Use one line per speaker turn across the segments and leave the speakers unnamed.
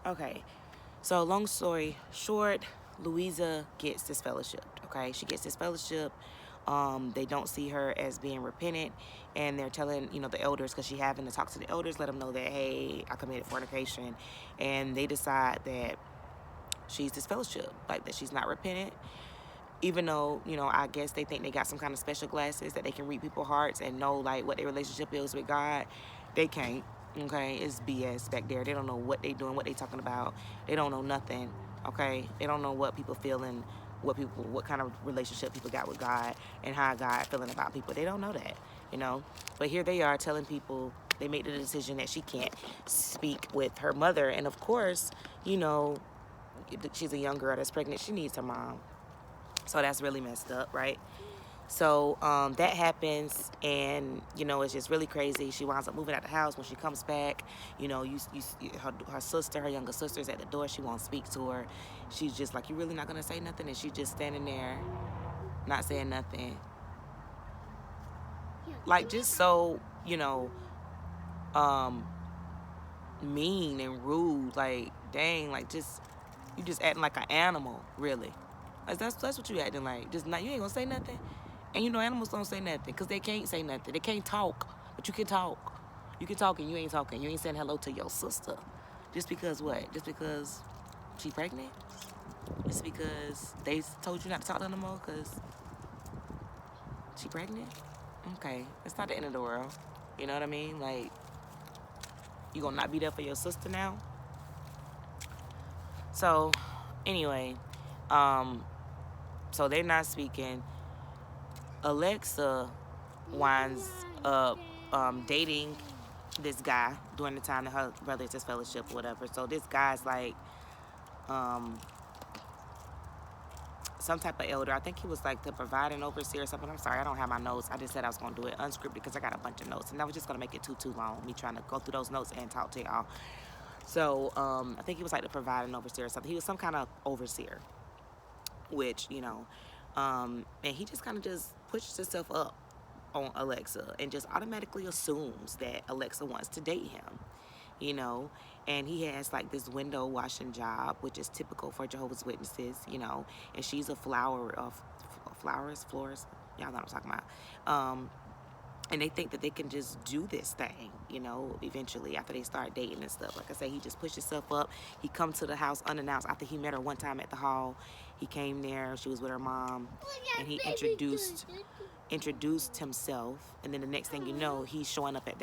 Okay, so long story short, Louisa gets disfellowshipped. Okay, she gets disfellowshipped. They don't see her as being repentant, and they're telling the elders, because she having to talk to the elders, let them know that, hey, I committed fornication, and they decide that she's disfellowshipped, like that she's not repentant. Even though I guess they think they got some kind of special glasses that they can read people's hearts and know like what their relationship is with God, they can't. Okay, it's BS back there. They don't know what they doing, what they talking about. They don't know nothing. Okay, they don't know what people feeling, what kind of relationship people got with God, and how God feeling about people. They don't know that. But here they are telling people they made the decision that she can't speak with her mother, and of course, she's a young girl that's pregnant. She needs her mom. So that's really messed up, right? So that happens, and it's just really crazy. She winds up moving out the house. When she comes back, her sister, her younger sister, is at the door. She won't speak to her. She's just like, "You really not gonna say nothing?" And she's just standing there, not saying nothing, like just so um, mean and rude. Like, dang, like you just acting like an animal, really. Like that's what you acting like. Just not, you ain't gonna say nothing. And animals don't say nothing because they can't say nothing. They can't talk, but you can talk. You can talk and you ain't talking. You ain't saying hello to your sister. Just because what? Just because she pregnant? Just because they told you not to talk to her no more because she pregnant? Okay, it's not the end of the world. You know what I mean? Like, you gonna not be there for your sister now? So, anyway, so they're not speaking. Alexa winds up dating this guy during the time that her brother is disfellowship or whatever. So this guy's like some type of elder. I think he was like the providing overseer or something. I'm sorry, I don't have my notes. I just said I was going to do it unscripted because I got a bunch of notes. And I was just going to make it too long, me trying to go through those notes and talk to y'all. So I think he was like the providing overseer or something. He was some kind of overseer, which, and he just kind of just pushes himself up on Alexa and just automatically assumes that Alexa wants to date him, and he has like this window washing job, which is typical for Jehovah's Witnesses, and she's a florist, y'all know what I'm talking about. And they think that they can just do this thing, eventually after they start dating and stuff. Like I said, he just pushed himself up. He come to the house unannounced after he met her one time at the hall. He came there, she was with her mom, and he introduced himself, and then the next thing you know, he's showing up at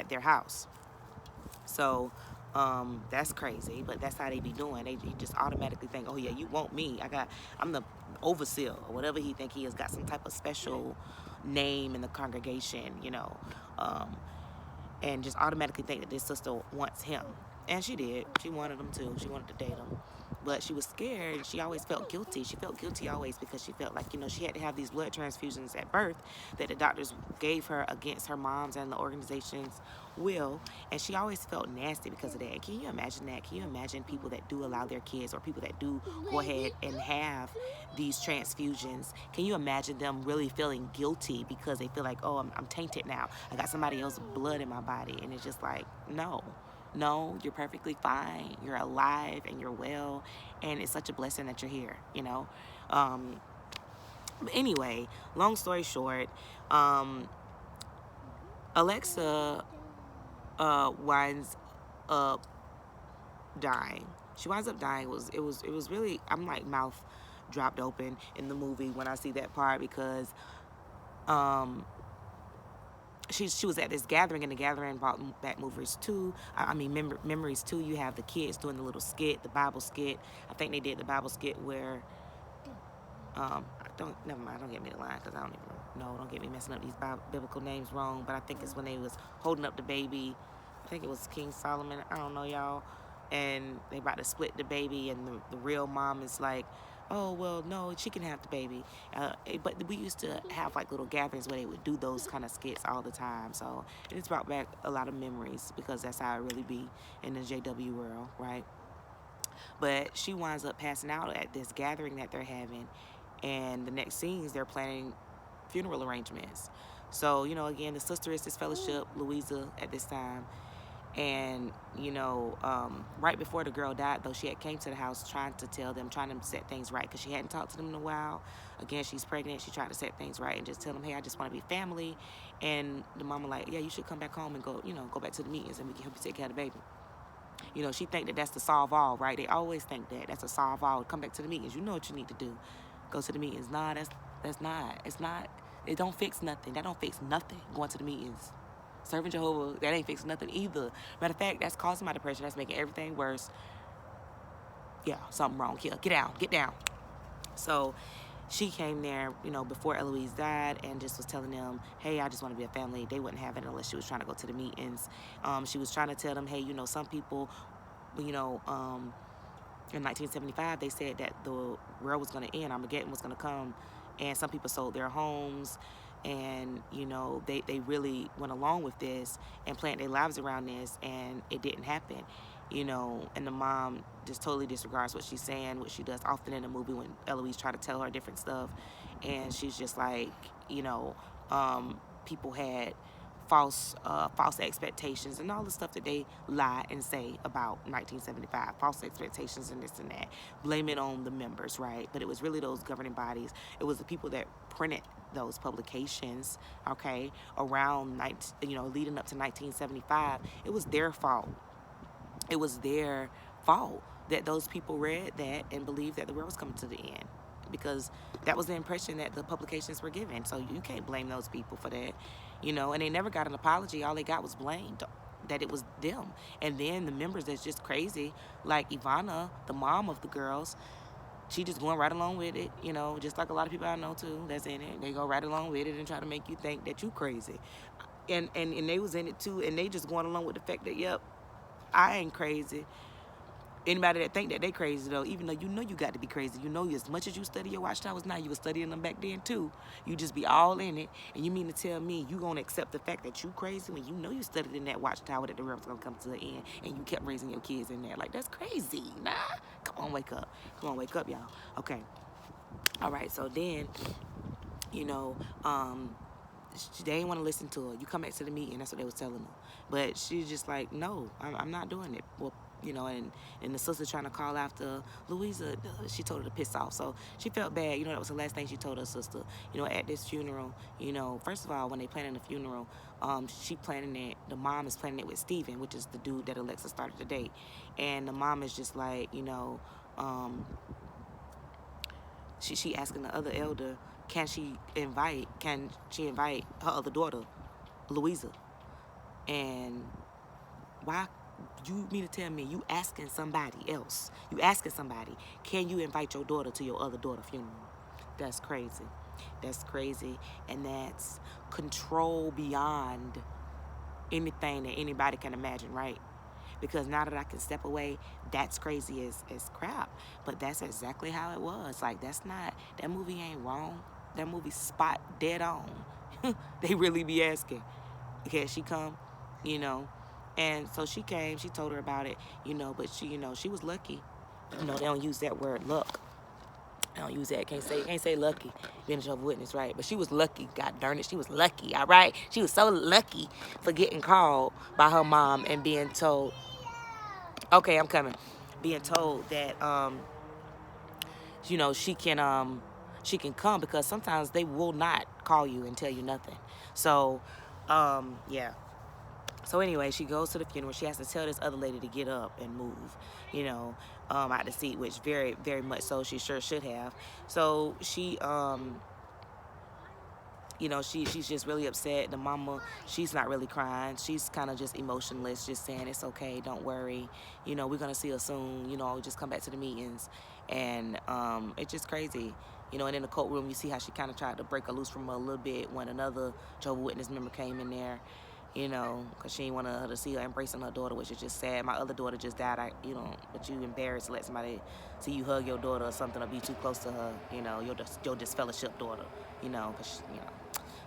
their house. So that's crazy, but that's how they be doing. They just automatically think, oh yeah, you want me? I'm the overseer or whatever he think he has got some type of special name in the congregation, and just automatically think that this sister wants him. And she did. She wanted him too. She wanted to date him. But she was scared. She always felt guilty. She felt guilty always because she felt like, she had to have these blood transfusions at birth that the doctors gave her against her mom's and the organization's will. And she always felt nasty because of that. Can you imagine that? Can you imagine people that do allow their kids, or people that do go ahead and have these transfusions? Can you imagine them really feeling guilty because they feel like, oh, I'm tainted now. I got somebody else's blood in my body. And it's just like, no, you're perfectly fine. You're alive and you're well, and it's such a blessing that you're here. But anyway, long story short, Alexa winds up dying. She winds up dying. It was really, I'm like mouth dropped open in the movie when I see that part, because she was at this gathering, and the gathering brought back memories too. Memories too. You have the kids doing the little skit, the Bible skit. I think they did the Bible skit where, never mind, don't get me the line because I don't even know. Don't get me messing up these biblical names wrong. But I think it's when they was holding up the baby. I think it was King Solomon. I don't know, y'all. And they about to split the baby, and the real mom is like, oh, well, no, she can have the baby. But we used to have like little gatherings where they would do those kind of skits all the time. So it's brought back a lot of memories, because that's how it really be in the JW world, right? But she winds up passing out at this gathering that they're having. And the next scenes, they're planning funeral arrangements. So, again, the sister is disfellowship, Louisa, at this time. And, you know, right before the girl died, though, she had came to the house trying to tell them, trying to set things right, because she hadn't talked to them in a while. Again, she's pregnant. She tried to set things right and just tell them, hey, I just want to be family. And the mama like, yeah, you should come back home and go, you know, go back to the meetings and we can help you take care of the baby. You know, she think that that's the solve all, right? They always think that that's a solve all. Come back to the meetings. You know what you need to do. Go to the meetings. Nah, that's not. It's not. It don't fix nothing. That don't fix nothing. Going to the meetings. Serving Jehovah, that ain't fixing nothing either. Matter of fact, that's causing my depression. That's making everything worse. Yeah, something wrong here. Get down. Get down. So she came there, you know, before Eloise died and just was telling them, hey, I just want to be a family. They wouldn't have it unless she was trying to go to the meetings. She was trying to tell them, hey, you know, some people, you know, in 1975, they said that the world was going to end, Armageddon was going to come, and some people sold their homes, and, you know, they really went along with this and planned their lives around this, and it didn't happen, you know, and the mom just totally disregards what she's saying, what she does often in the movie when Eloise tried to tell her different stuff, and she's just like, you know, people had false expectations and all the stuff that they lie and say about 1975, false expectations and this and that, blame it on the members, right? But it was really those governing bodies. It was the people that printed those publications, okay, around leading up to 1975. It was their fault. It was their fault that those people read that and believed that the world was coming to the end, because that was the impression that the publications were given. So you can't blame those people for that, you know. And they never got an apology. All they got was blamed, that it was them. And then the members that's just crazy, like Ivana, the mom of the girls, she just going right along with it, you know, just like a lot of people I know too that's in it. They go right along with it and try to make you think that you crazy. And they was in it too, and they just going along with the fact that, yep, I ain't crazy. Anybody that think that they crazy, though, even though you know you got to be crazy, you know as much as you study your watchtowers now, you were studying them back then too. You just be all in it, and you mean to tell me you gonna accept the fact that you crazy when you know you studied in that watchtower that the world was gonna come to the end, and you kept raising your kids in there? Like, that's crazy. Nah, come on, wake up. Come on, wake up, y'all. Okay. All right. So then, you know, they didn't want to listen to her. You come back to the meeting, that's what they was telling her. But she's just like, no, I'm not doing it. Well, you know, and the sister trying to call after Louisa, she told her to piss off. So she felt bad. You know, that was the last thing she told her sister. You know, at this funeral, you know, first of all, when they planning the funeral, she planning it, the mom is planning it with Steven, which is the dude that Alexa started to date. And the mom is just like, you know, she asking the other elder, can she invite her other daughter, Louisa? And why, you mean to tell me you asking somebody else, can you invite your daughter to your other daughter funeral? That's crazy. That's crazy. And that's control beyond anything that anybody can imagine, right? Because now that I can step away, that's crazy as crap. But that's exactly how it was. Like, that movie ain't wrong. That movie spot dead on. They really be asking, can she come? You know? And so she came, she told her about it, you know, but she, you know, she was lucky. You know, they don't use that word luck. I don't use that. Can't say lucky. Being a Jehovah's Witness, right? But she was lucky. God darn it, she was lucky. All right, she was so lucky for getting called by her mom and being told, "Okay, I'm coming." Being told that, you know, she can come, because sometimes they will not call you and tell you nothing. So, yeah. So anyway, she goes to the funeral. She has to tell this other lady to get up and move, you know, out the seat, which very, very much so she sure should have. So she, you know, she's just really upset. The mama, she's not really crying. She's kind of just emotionless, just saying, it's okay, don't worry. You know, we're going to see her soon. You know, just come back to the meetings. And it's just crazy. You know, and in the courtroom, you see how she kind of tried to break her loose from her a little bit when another Jehovah's Witness member came in there. You know, because she didn't want her to see her embracing her daughter, which is just sad. My other daughter just died, but you embarrassed to let somebody see you hug your daughter or something, or be too close to her, you know, your disfellowship daughter, you know, because, you know,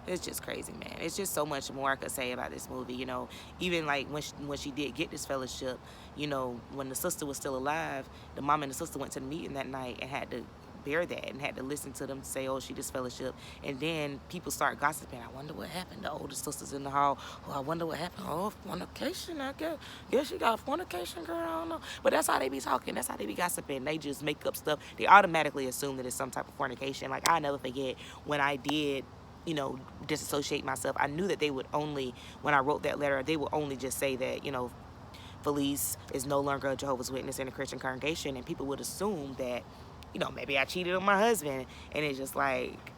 it's just crazy, man. It's just so much more I could say about this movie, you know. Even, like, when she did get this fellowship, you know, when the sister was still alive, the mom and the sister went to the meeting that night and had to bear that and had to listen to them say, oh, she disfellowship. And then people start gossiping. I wonder what happened. The older sisters in the hall. Oh, I wonder what happened. Oh, fornication, I guess. Yeah, she got fornication, girl. I don't know. But that's how they be talking. That's how they be gossiping. They just make up stuff. They automatically assume that it's some type of fornication. Like, I never forget when I did, you know, disassociate myself. I knew that they would only, when I wrote that letter, they would only just say that, you know, Felice is no longer a Jehovah's Witness in a Christian congregation, and people would assume that, you know, maybe I cheated on my husband. And it's just like,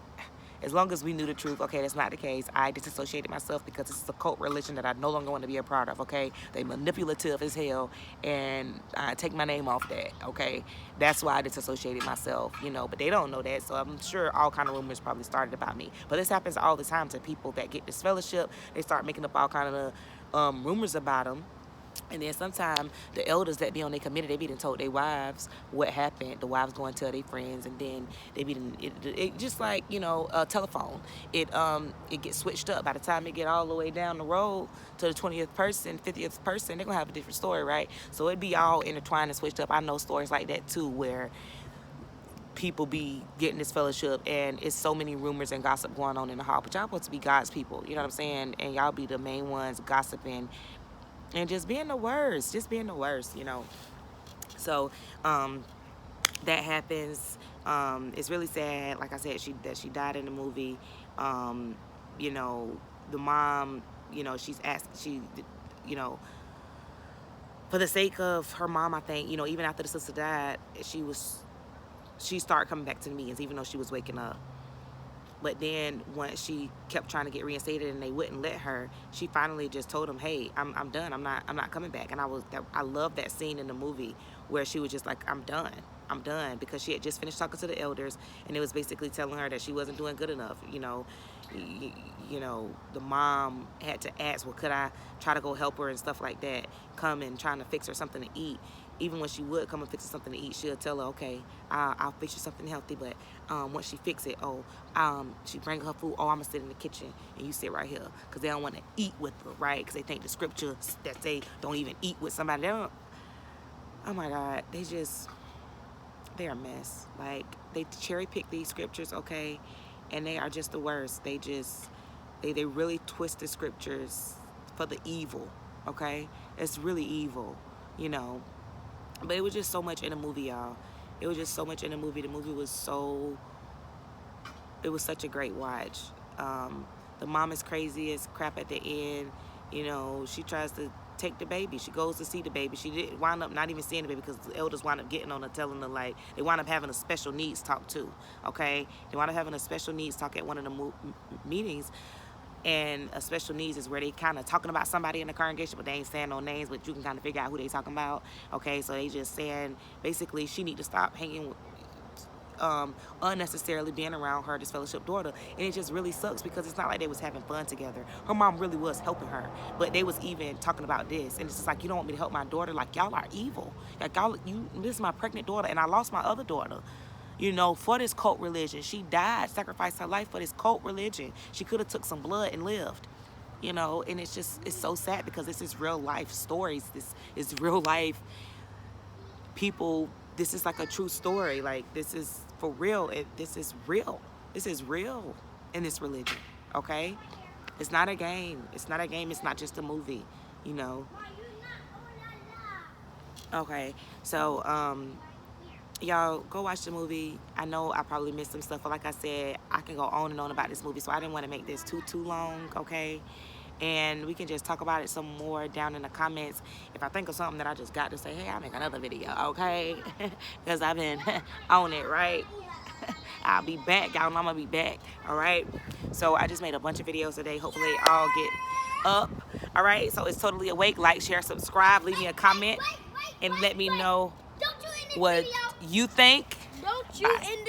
as long as we knew the truth, okay, that's not the case. I disassociated myself because this is a cult religion that I no longer want to be a part of, okay? They manipulative as hell, and I take my name off that, okay? That's why I disassociated myself, you know, but they don't know that, so I'm sure all kind of rumors probably started about me. But this happens all the time to people that get disfellowship. They start making up all kind of rumors about them. And then sometimes the elders that be on their committee, they be done told their wives what happened. The wives go and tell their friends, and then they be done, it just like, you know, a telephone. It gets switched up. By the time it get all the way down the road to the 20th person, 50th person, they're gonna have a different story, right? So it be all intertwined and switched up. I know stories like that too, where people be getting this fellowship, and it's so many rumors and gossip going on in the hall. But y'all supposed to be God's people, you know what I'm saying? And y'all be the main ones gossiping and just being the worst, you know. So that happens. It's really sad. Like I said, she died in the movie. You know, the mom, you know, she's asked, you know, for the sake of her mom, I think, you know, even after the sister died, she started coming back to the meetings, even though she was waking up. But then once she kept trying to get reinstated and they wouldn't let her, she finally just told them, hey, I'm done. I'm not coming back. And I love that scene in the movie where she was just like, I'm done, because she had just finished talking to the elders, and it was basically telling her that she wasn't doing good enough. You know, the mom had to ask, well, could I try to go help her and stuff like that, come and trying to fix her something to eat. Even when she would come and fix her something to eat, she'll tell her, okay, I'll fix you something healthy, but once she fix it, she bring her food, I'm gonna sit in the kitchen and you sit right here, because they don't want to eat with her, right? Because they think the scripture that say don't even eat with somebody, they don't, oh my God, they're a mess. Like, they cherry pick these scriptures, okay, and they are just the worst. They really twist the scriptures for the evil, okay? It's really evil, you know. But it was just so much in the movie, y'all. It was just so much in the movie. The movie was it was such a great watch. The mom is crazy as crap at the end. You know, she tries to take the baby. She goes to see the baby. She did wind up not even seeing the baby, because the elders wind up getting on her, telling her, like, they wind up having a special needs talk too, okay? They wind up having a special needs talk at one of the meetings. And a special needs is where they kind of talking about somebody in the congregation, but they ain't saying no names, but you can kind of figure out who they talking about. Okay, so they just saying, basically, she need to stop hanging with, unnecessarily being around her disfellowship daughter. And it just really sucks, because it's not like they was having fun together. Her mom really was helping her, but they was even talking about this. And it's just like, you don't want me to help my daughter? Like, y'all are evil. Like, this is my pregnant daughter, and I lost my other daughter, you know, for this cult religion. She died, sacrificed her life for this cult religion. She could have took some blood and lived, you know. And it's so sad, because this is real life stories. This is real life people. This is like a true story. Like, this is for real. This is real. This is real in this religion, okay? It's not a game. It's not a game. It's not just a movie, you know. Okay, so y'all go watch the movie. I know I probably missed some stuff, but like I said, I can go on and on about this movie, so I didn't want to make this too long, okay? And we can just talk about it some more down in the comments. If I think of something that I just got to say, hey, I'll make another video, okay? Because I've been on it, right? I'll be back, y'all know I'm gonna be back, all right? So I just made a bunch of videos today. Hopefully they all get up, all right? So it's Totally Awake. Like, share, subscribe, leave me a comment, and let me know what you think. Don't you end